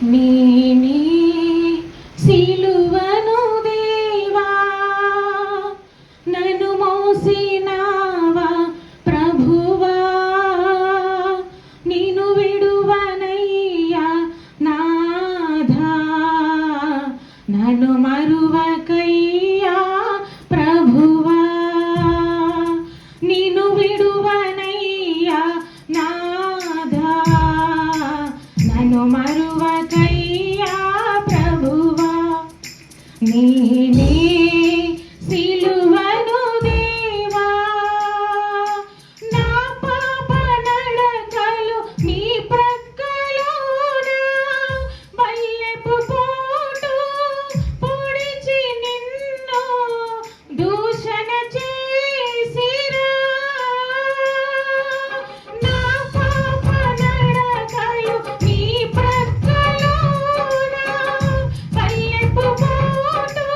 నేనే సిలువను దేవా నన్ను మోసినావా ప్రభువా నిన్ను విడువనయ్యా నాథా నన్ను మరువకయ్యా ప్రభువా నిన్ను విడువనయ్యా నాథా నన్ను మరువకయ్యా ప్రభువా నేనే సిలువను దేవా నా పాప నడకలు నీ ప్రక్కలోన బల్లెపు పోటు పొడిచి నిన్ను దూషణ చేసిరా నా పాప నడకలు నీ ప్రక్కలోన బల్లెపు పోటు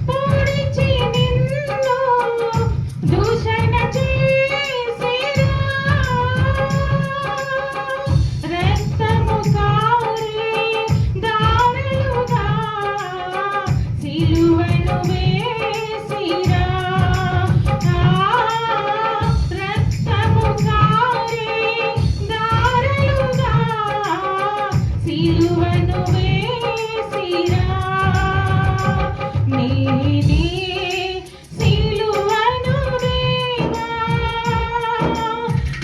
పొడిచి నిన్ను దూషణ చేసిరా రక్తము కారే దారులుగా సిలువను వేసిరా రక్తము కారే దారులుగా సిలువను వేసిరా నేనే సిలువను దేవా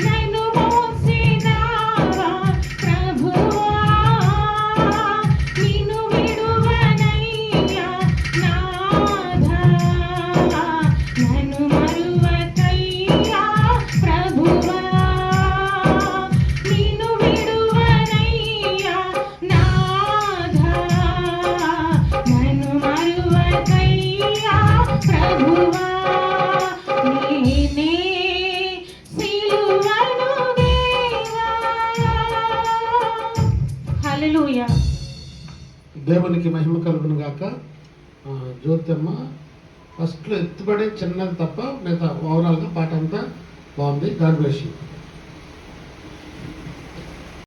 నన్ను మోసినావా ప్రభువా నిన్ను విడువనయ్యా నాథా నన్ను మరువకయ్యా ప్రభువా నిన్ను విడువనయ్యా నాథా నన్ను మరువకయ్యా ప్రభువా నేనే సిలువను దేవా. హల్లెలూయా. దేవునికి మహిమ కలుగును గాక. జ్యోతమ్మ ఫస్ట్లో ఎత్తుపడి చిన్నది తప్ప మిగతా ఓవరాల్గా పాట అంతా బాగుంది. God bless you.